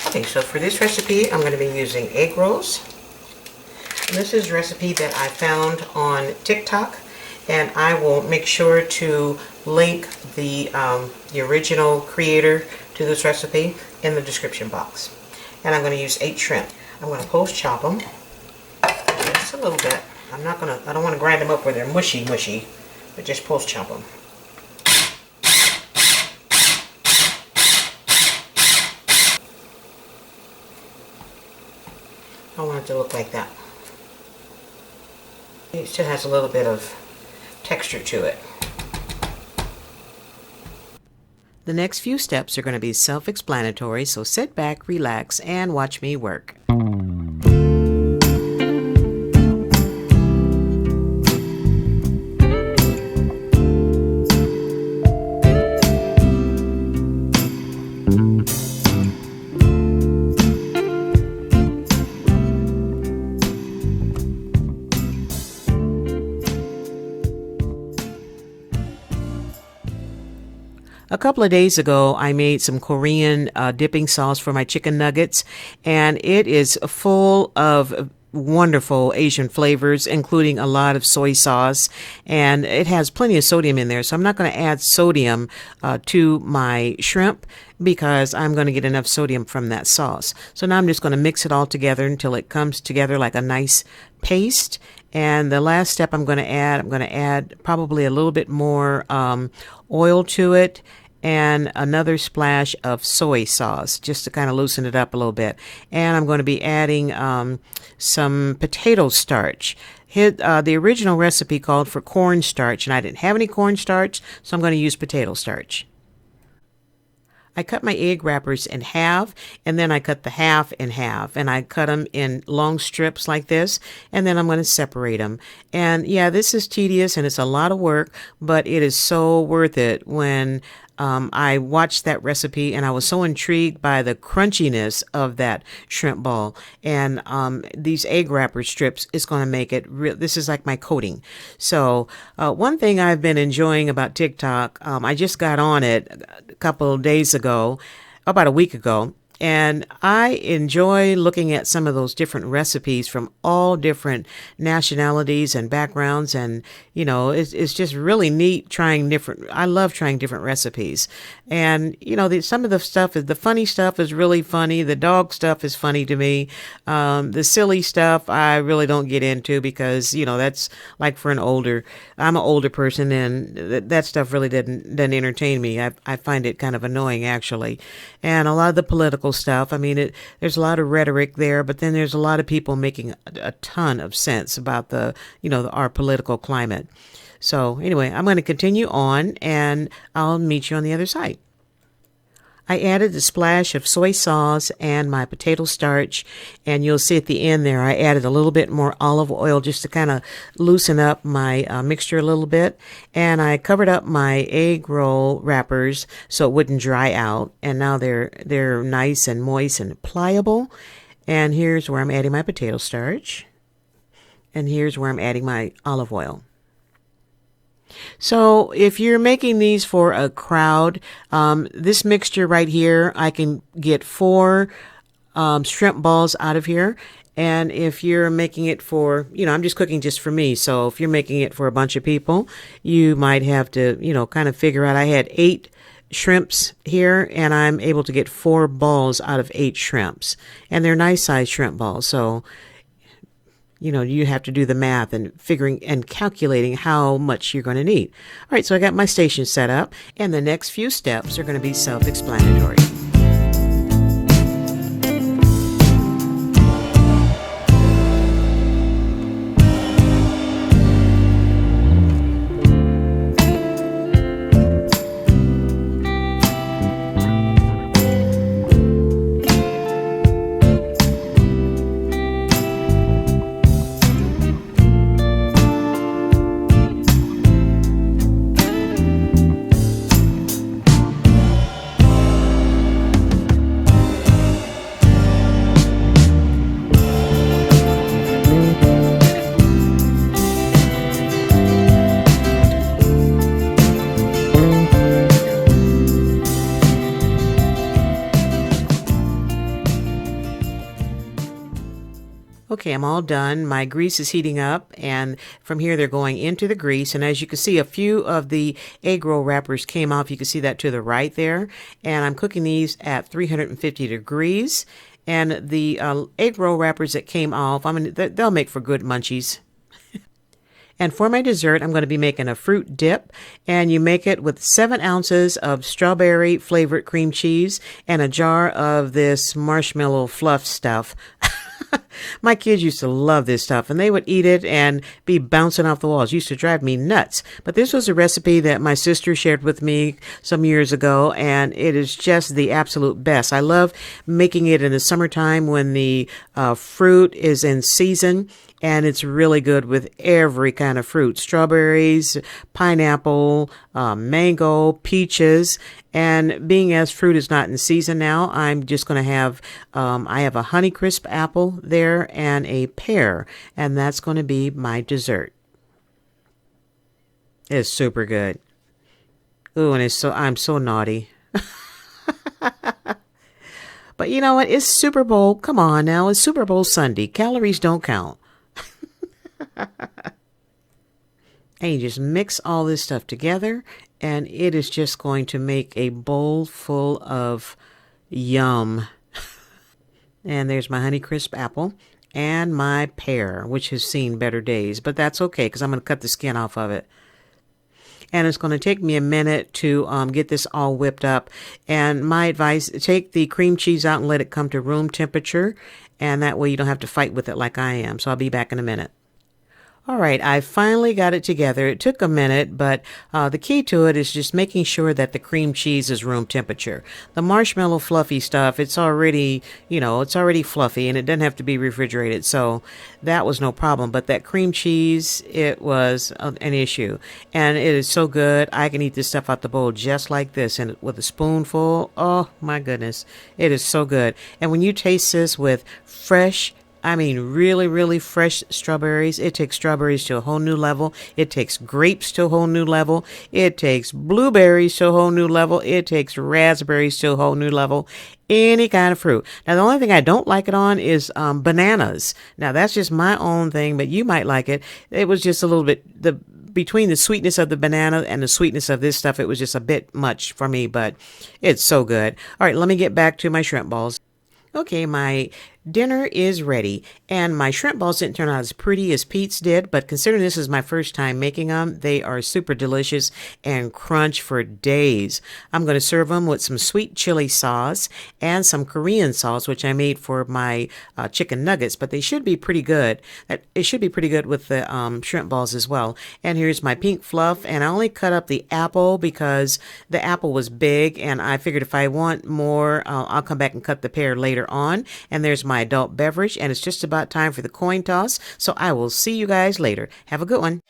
Okay, so for this recipe, I'm going to be using egg rolls. And this is a recipe that I found on TikTok, and I will make sure to link the original creator to this recipe in the description box. And I'm going to use 8 shrimp. I'm going to post chop them just a little bit. I don't want to grind them up where they're mushy, but just post chop them. I want it to look like that. It still has a little bit of texture to it. The next few steps are going to be self-explanatory, so sit back, relax, and watch me work. A couple of days ago, I made some Korean dipping sauce for my chicken nuggets, and it is full of wonderful Asian flavors, including a lot of soy sauce, and it has plenty of sodium in there, so I'm not going to add sodium to my shrimp because I'm going to get enough sodium from that sauce. So now I'm just going to mix it all together until it comes together like a nice paste. And the last step I'm going to add probably a little bit more oil to it and another splash of soy sauce just to kind of loosen it up a little bit. And I'm going to be adding some potato starch. The original recipe called for cornstarch, and I didn't have any cornstarch, so I'm going to use potato starch. I cut my egg wrappers in half, and then I cut the half in half, and I cut them in long strips like this, and then I'm going to separate them. And yeah, this is tedious and it's a lot of work, but it is so worth it when I watched that recipe and I was so intrigued by the crunchiness of that shrimp ball. And these egg wrapper strips is going to make it real. This is like my coating. So one thing I've been enjoying about TikTok, I just got on it a couple of days ago, about a week ago. And I enjoy looking at some of those different recipes from all different nationalities and backgrounds. And, you know, it's just really neat trying I love trying different recipes. And, you know, some of the stuff the funny stuff is really funny. The dog stuff is funny to me. The silly stuff I really don't get into because, you know, that's like I'm an older person, and that stuff really doesn't entertain me. I find it kind of annoying, actually. And a lot of the political stuff, I mean, there's a lot of rhetoric there, but then there's a lot of people making a ton of sense about our political climate. So anyway, I'm going to continue on, and I'll meet you on the other side. I added a splash of soy sauce and my potato starch, and you'll see at the end there I added a little bit more olive oil just to kind of loosen up my mixture a little bit. And I covered up my egg roll wrappers so it wouldn't dry out, and now they're nice and moist and pliable. And here's where I'm adding my potato starch, and here's where I'm adding my olive oil. So if you're making these for a crowd, this mixture right here, I can get 4 shrimp balls out of here. And if you're making it for, I'm just cooking just for me. So if you're making it for a bunch of people, you might have to, kind of figure out. I had 8 shrimps here, and I'm able to get 4 balls out of 8 shrimps. And they're nice sized shrimp balls. So you have to do the math and figuring and calculating how much you're going to need. All right, so I got my station set up, and the next few steps are going to be self-explanatory. Okay, I'm all done. My grease is heating up, and from here they're going into the grease. And as you can see, a few of the egg roll wrappers came off. You can see that to the right there. And I'm cooking these at 350 degrees. And the egg roll wrappers that came off, they'll make for good munchies. And for my dessert, I'm going to be making a fruit dip, and you make it with 7 ounces of strawberry flavored cream cheese and a jar of this marshmallow fluff stuff. My kids used to love this stuff, and they would eat it and be bouncing off the walls. It used to drive me nuts. But this was a recipe that my sister shared with me some years ago, and it is just the absolute best. I love making it in the summertime when the fruit is in season. And it's really good with every kind of fruit: strawberries, pineapple, mango, peaches. And being as fruit is not in season now, I'm just going to have, I have a Honeycrisp apple there and a pear. And that's going to be my dessert. It's super good. Ooh, and I'm so naughty. But you know what? It's Super Bowl. Come on now. It's Super Bowl Sunday. Calories don't count. And you just mix all this stuff together, and it is just going to make a bowl full of yum. And there's my Honeycrisp apple and my pear, which has seen better days, but that's okay because I'm going to cut the skin off of it. And it's going to take me a minute to get this all whipped up. And my advice, take the cream cheese out and let it come to room temperature, and that way you don't have to fight with it like I am. So I'll be back in a minute. All right, I finally got it together. It took a minute, but the key to it is just making sure that the cream cheese is room temperature. The marshmallow fluffy stuff, it's already, it's already fluffy, and it doesn't have to be refrigerated, so that was no problem. But that cream cheese, it was an issue, and it is so good. I can eat this stuff out the bowl just like this, and with a spoonful. Oh, my goodness. It is so good. And when you taste this with fresh, really, really fresh strawberries. It takes strawberries to a whole new level. It takes grapes to a whole new level. It takes blueberries to a whole new level. It takes raspberries to a whole new level. Any kind of fruit. Now, the only thing I don't like it on is bananas. Now, that's just my own thing, but you might like it. It was just a little bit, between the sweetness of the banana and the sweetness of this stuff, it was just a bit much for me, but it's so good. All right, let me get back to my shrimp balls. Okay, my dinner is ready, and my shrimp balls didn't turn out as pretty as Pete's did, but considering this is my first time making them, they are super delicious and crunch for days. I'm going to serve them with some sweet chili sauce and some Korean sauce, which I made for my chicken nuggets, but they should be pretty good. It should be pretty good with the shrimp balls as well. And here's my pink fluff, and I only cut up the apple because the apple was big, and I figured if I want more, I'll come back and cut the pear later on. And there's my adult beverage, and it's just about time for the coin toss, so I will see you guys later. Have a good one.